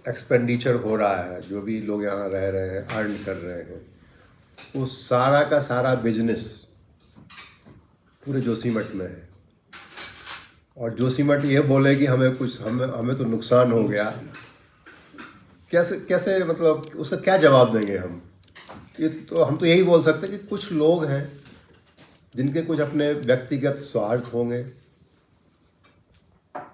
Expenditure हो रहा है, जो भी लोग यहाँ रह रहे हैं, अर्न कर रहे हैं, वो सारा का सारा बिजनेस पूरे जोशीमठ में है। और जोशीमठ ये बोले कि हमें तो नुकसान हो गया, कैसे कैसे मतलब उसका क्या जवाब देंगे हम? ये तो हम तो यही बोल सकते हैं कि कुछ लोग हैं जिनके कुछ अपने व्यक्तिगत स्वार्थ होंगे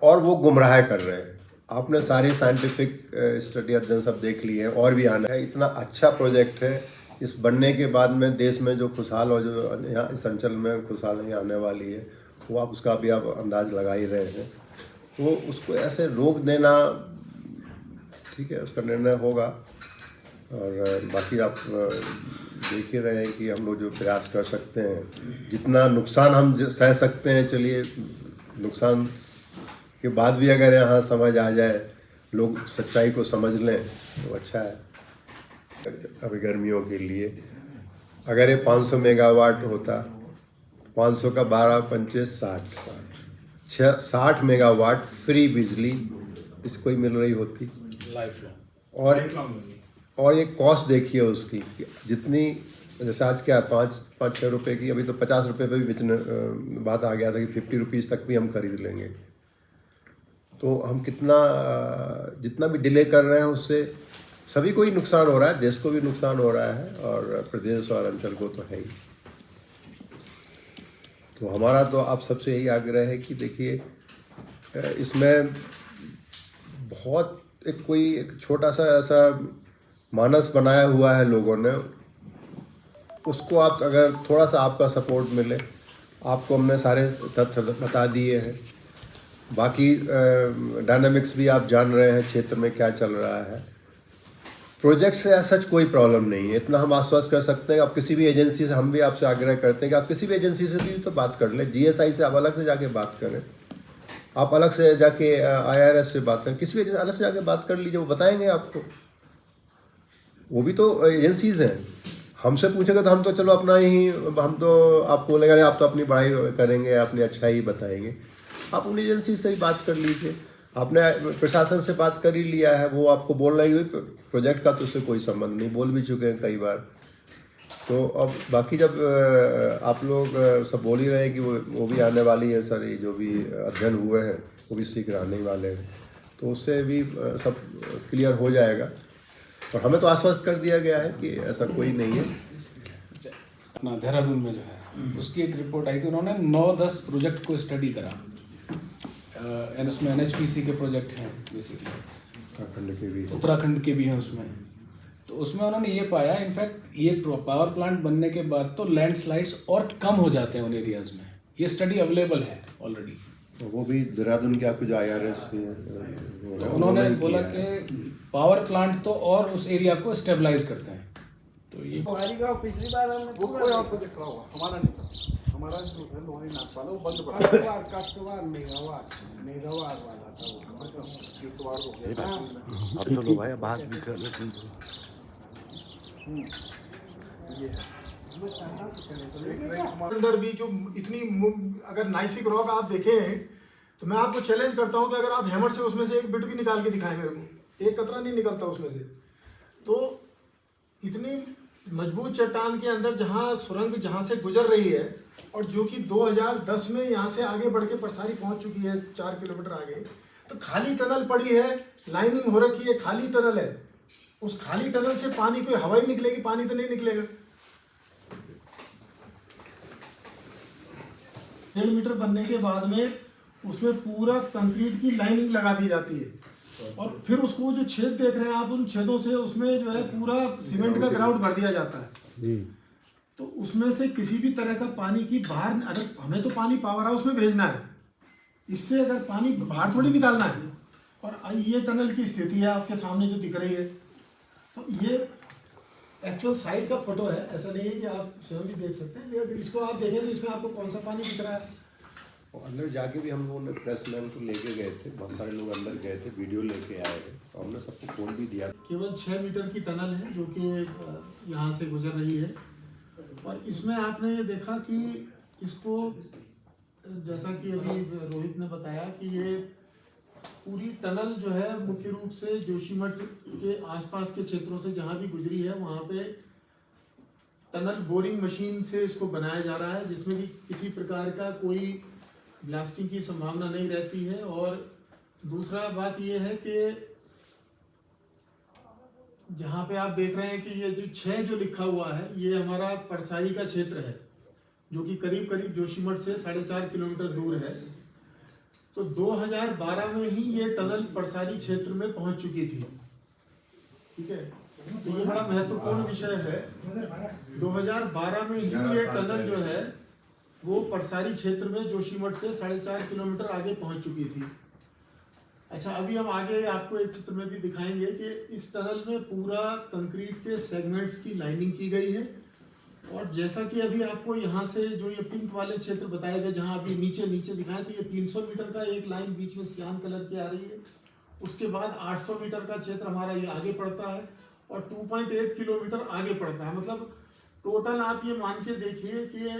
और वो गुमराह कर रहे हैं। आपने सारी साइंटिफिक स्टडी अध्ययन सब देख लिए हैं, और भी आना है। इतना अच्छा प्रोजेक्ट है, इस बनने के बाद में देश में जो खुशहाल और जो यहाँ इस अंचल में खुशहाली आने वाली है, वो आप उसका भी आप अंदाज लगा ही रहे हैं। तो उसको ऐसे रोक देना, ठीक है, उसका निर्णय होगा। और बाकी आप देख ही रहे हैं कि हम लोग जो प्रयास कर सकते हैं, जितना नुकसान हम सह सकते हैं, चलिए, नुकसान के बाद भी अगर यहाँ समझ आ जाए, लोग सच्चाई को समझ लें तो अच्छा है। अभी गर्मियों के लिए अगर ये 500 मेगावाट होता, 500 का 12 पंचे 60 मेगावाट फ्री बिजली इसको ही मिल रही होती। और ये कॉस्ट देखिए उसकी, जितनी, जैसे आज क्या 5-6 रुपये की, अभी तो 50 रुपये पे भी बेचने बात आ गया था कि 50 रुपीज़ तक भी हम खरीद लेंगे। तो हम जितना भी डिले कर रहे हैं उससे सभी को ही नुकसान हो रहा है, देश को भी नुकसान हो रहा है और प्रदेश और अंचल को तो है ही। तो हमारा तो आप सबसे यही आग्रह है कि देखिए, इसमें बहुत एक छोटा सा ऐसा मानस बनाया हुआ है लोगों ने, उसको आप अगर थोड़ा सा आपका सपोर्ट मिले, आपको हमने सारे तथ्य बता दिए हैं, बाकी डायनामिक्स भी आप जान रहे हैं, क्षेत्र में क्या चल रहा है। प्रोजेक्ट से सच कोई प्रॉब्लम नहीं है, इतना हम आश्वस्त कर सकते हैं। आप किसी भी एजेंसी से, हम भी आपसे आग्रह करते हैं कि आप किसी भी एजेंसी से भी तो बात कर लें। जीएसआई से आप अलग से जाके बात करें, आप अलग से जाके आईआरएस से बात करें, किसी भी अलग से जाके बात कर लीजिए, वो बताएंगे आपको। वो भी तो एजेंसीज हैं। हमसे पूछेंगे तो हम तो चलो अपना ही, हम तो आपको बोलेंगे आप तो अपनी पढ़ाई करेंगे, अपनी अच्छाई ही बताएंगे। आप उन एजेंसी से ही बात कर लीजिए। आपने प्रशासन से बात कर ही लिया है, वो आपको बोल रहे हैं प्रोजेक्ट का तो उससे कोई संबंध नहीं, बोल भी चुके हैं कई बार। तो अब बाकी जब आप लोग सब बोल ही रहे हैं कि वो भी आने वाली है, सारी जो भी अध्ययन हुए हैं वो भी शीघ्र आने ही वाले हैं, तो उससे भी सब क्लियर हो जाएगा। और हमें तो आश्वस्त कर दिया गया है कि ऐसा कोई नहीं है। अपना देहरादून में जो है उसकी एक रिपोर्ट आई थी, उन्होंने 9-10 प्रोजेक्ट को स्टडी करा, उसमें एनएचपीसी के प्रोजेक्ट हैं बेसिकली, उत्तराखंड के भी हैं उसमें। तो उसमें उन्होंने ये पाया, इनफैक्ट ये पावर प्लांट बनने के बाद तो लैंडस्लाइड्स और कम हो जाते हैं उन एरियाज में। ये स्टडी अवेलेबल है ऑलरेडी। वो भी देहरादून के कुछ आईआरएस तो उन्होंने बोला कि पावर प्लांट तो और उस एरिया को स्टेबलाइज करते हैं। तो ये हमारी गाँव पिछली बार हमने कोई और प्रोजेक्ट करा हुआ, हमारा नहीं था, हमारा जो है लोहरी नाथ वाला वो बंद पड़ा। काश्तवार मेगावार वाला था वो, मतलब कितवार हो गया। अब तो लो भाई बाहर निकल ये अंदर भी जो इतनी, अगर नाइसिक रॉक आप देखें तो मैं आपको चैलेंज करता हूं कि अगर आप हैमर से उसमें से एक बिट भी निकाल के दिखाएं मेरे को, एक कतरा नहीं निकलता उसमें से। तो इतनी मजबूत चट्टान के अंदर जहां सुरंग जहां से गुजर रही है, और जो कि 2010 में यहाँ से आगे बढ़ के परसारी पहुंच चुकी है 4 किलोमीटर आगे, तो खाली टनल पड़ी है, लाइनिंग हो रखी है, खाली टनल है। उस खाली टनल से पानी, कोई हवा ही निकलेगी, पानी तो नहीं निकलेगा। 1.5 मीटर बनने के बाद में उसमें पूरा कंक्रीट की लाइनिंग लगा दी जाती है, और फिर उसको जो छेद देख रहे हैं आप, उन छेदों से उसमें जो है पूरा सीमेंट का ग्राउट भर दिया जाता है। तो उसमें से किसी भी तरह का पानी की बाहर, अगर हमें तो पानी पावर हाउस में भेजना है, इससे अगर पानी बाहर थोड़ी निकालना है। और ये टनल की स्थिति है आपके सामने जो दिख रही है। तो ये एक्चुअल साइट का फोटो है, ऐसा नहीं है कि आप स्वयं भी देख सकते हैं, लेकिन इसको आप देखें तो इसमें आपको कौन सा पानी दिख रहा है। और अंदर जाके भी हम लोगों ने प्रेसमैन को लेके गए थे, बहुत सारे लोग अंदर गए थे, वीडियो लेके आए थे, और हमने सबको फोन भी दिया। केवल 6 मीटर की टनल है जो कि यहाँ से गुजर रही है। और इसमें आपने ये देखा कि इसको, जैसा कि अभी रोहित ने बताया कि ये पूरी टनल जो है मुख्य रूप से जोशीमठ के आसपास के क्षेत्रों से जहां भी गुजरी है वहां पे टनल बोरिंग मशीन से इसको बनाया जा रहा है, जिसमें कि किसी प्रकार का कोई ब्लास्टिंग की संभावना नहीं रहती है। और दूसरा बात यह है कि जहां पे आप देख रहे हैं कि ये जो 6 जो लिखा हुआ है ये हमारा परसाई का क्षेत्र है, जो कि करीब करीब जोशीमठ से 4.5 किलोमीटर दूर है। तो 2012 में ही ये टनल परसाई क्षेत्र में पहुंच चुकी थी। ठीक है, तो ये बड़ा महत्वपूर्ण विषय है। 2012 में ही ये टनल जो है वो परसाई क्षेत्र में जोशीमठ से 4.5 किलोमीटर आगे पहुंच चुकी थी। अच्छा, अभी हम आगे आपको एक चित्र में भी दिखाएंगे कि इस टनल में पूरा कंक्रीट के सेगमेंट्स की लाइनिंग की गई है। और जैसा कि अभी आपको यहाँ से जो ये पिंक वाले क्षेत्र बताए गए, जहाँ अभी नीचे दिखाए, तो ये 300 मीटर का एक लाइन बीच में सियान कलर की आ रही है। उसके बाद 800 मीटर का क्षेत्र हमारा ये आगे पड़ता है और 2.8 किलोमीटर आगे पड़ता है। मतलब टोटल आप ये मान के देखिए कि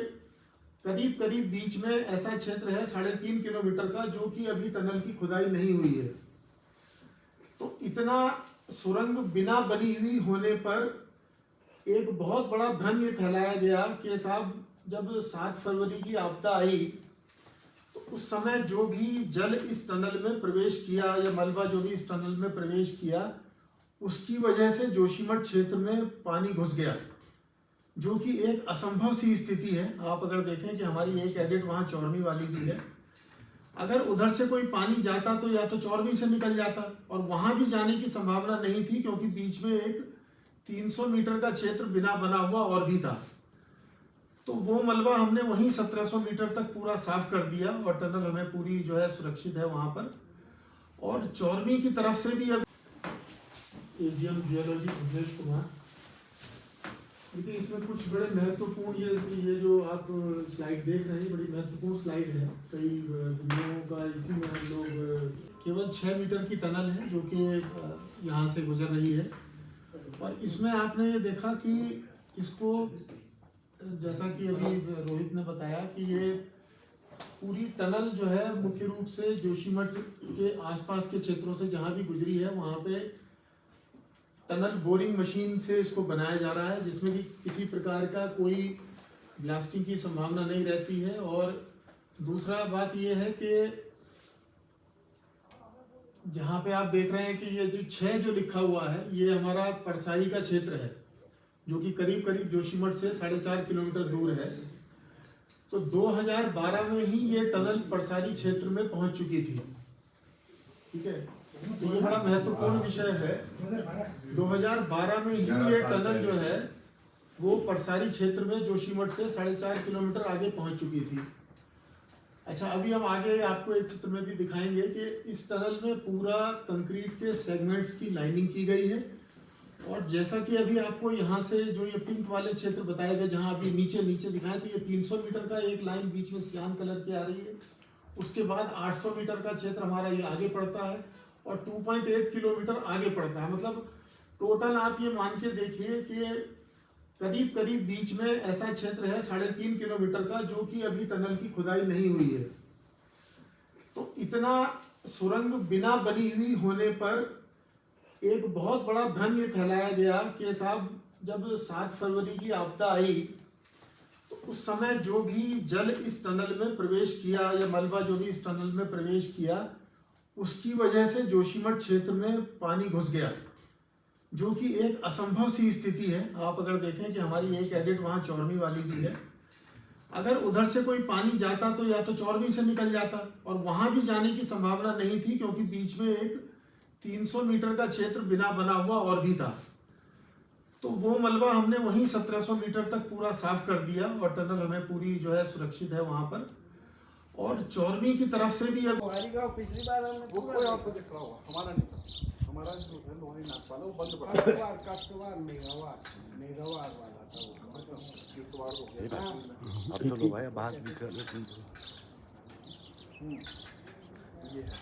करीब करीब बीच में ऐसा क्षेत्र है 3.5 किलोमीटर का, जो कि अभी टनल की खुदाई नहीं हुई है। तो इतना सुरंग बिना बनी हुई होने पर एक बहुत बड़ा भ्रम ये फैलाया गया कि साहब जब 7 फरवरी की आपदा आई तो उस समय जो भी जल इस टनल में प्रवेश किया या मलबा जो भी इस टनल में प्रवेश किया उसकी वजह से जोशीमठ क्षेत्र में पानी घुस गया, जो कि एक असंभव सी स्थिति है। आप अगर देखें कि हमारी एक एडिट वहाँ चौरमी वाली भी है, अगर उधर से कोई पानी जाता तो या तो चौरमी से निकल जाता, और वहाँ भी जाने की संभावना नहीं थी क्योंकि बीच में एक 300 मीटर का क्षेत्र बिना बना हुआ और भी था। तो वो मलबा हमने वहीं 1700 मीटर तक पूरा साफ कर दिया और टनल हमें पूरी जो है सुरक्षित है वहाँ पर। और चौरमी की तरफ से भी अब एजीएम जियोलॉजी भुवनेश कुमार, क्योंकि इसमें कुछ बड़े महत्वपूर्ण ये जो आप स्लाइड देख रहे हैं बड़ी महत्वपूर्ण स्लाइड है। कई लोगों का इसी में हम लोग केवल 6 मीटर की टनल है जो कि यहाँ से गुजर रही है। और इसमें आपने ये देखा कि इसको, जैसा कि अभी रोहित ने बताया कि ये पूरी टनल जो है मुख्य रूप से जोशीमठ के आसपास के क्षेत्रों से जहाँ भी गुजरी है वहाँ पे टनल बोरिंग मशीन से इसको बनाया जा रहा है, जिसमें कि किसी प्रकार का कोई ब्लास्टिंग की संभावना नहीं रहती है। और दूसरा बात यह है कि जहाँ पे आप देख रहे हैं कि ये जो 6 जो लिखा हुआ है ये हमारा परसाई का क्षेत्र है, जो कि करीब करीब जोशीमठ से 4.5 किलोमीटर दूर है। तो 2012 में ही ये टनल परसाई क्षेत्र में पहुंच चुकी थी। ठीक है, तो ये बड़ा महत्वपूर्ण विषय है। 2012 में ही ये टनल जो है वो परसाई क्षेत्र में जोशीमठ से 4.5 किलोमीटर आगे पहुंच चुकी थी। अच्छा, अभी हम आगे आपको एक चित्र में भी दिखाएंगे कि इस टनल में पूरा कंक्रीट के सेगमेंट्स की लाइनिंग की गई है। और जैसा कि अभी आपको यहाँ से जो ये पिंक वाले क्षेत्र बताए गए, जहाँ अभी नीचे दिखाए, तो ये 300 मीटर का एक लाइन बीच में सियान कलर की आ रही है। उसके बाद 800 मीटर का क्षेत्र हमारा ये आगे पड़ता है और 2.8 किलोमीटर आगे पड़ता है। मतलब टोटल आप ये मान के देखिए कि करीब करीब बीच में ऐसा क्षेत्र है 3.5 किलोमीटर का, जो कि अभी टनल की खुदाई नहीं हुई है। तो इतना सुरंग बिना बनी हुई होने पर एक बहुत बड़ा भ्रम ये फैलाया गया कि साहब जब 7 फरवरी की आपदा आई तो उस समय जो भी जल इस टनल में प्रवेश किया या मलबा जो भी इस टनल में प्रवेश किया उसकी वजह से जोशीमठ क्षेत्र में पानी घुस गया, जो कि एक असंभव सी स्थिति है। आप अगर देखें कि हमारी एक एडिट वहाँ चौरमी वाली भी है, अगर उधर से कोई पानी जाता तो या तो चौरमी से निकल जाता, और वहाँ भी जाने की संभावना नहीं थी क्योंकि बीच में एक 300 मीटर का क्षेत्र बिना बना हुआ और भी था। तो वो मलबा हमने वहीं 1700 मीटर तक पूरा साफ कर दिया और टनल हमें पूरी जो है सुरक्षित है वहाँ पर। और चौरमी की तरफ से भी अब पिछली बार वो कोई और प्रोजेक्ट करा हुआ, हमारा नहीं था। हमारा जो है लोहानी नाक वाला वो बंद पड़ा, काश्तवार मेगावार वाला था वो, मतलब युद्धवार हो गया। अब चलो भाई बाहर निकल ये है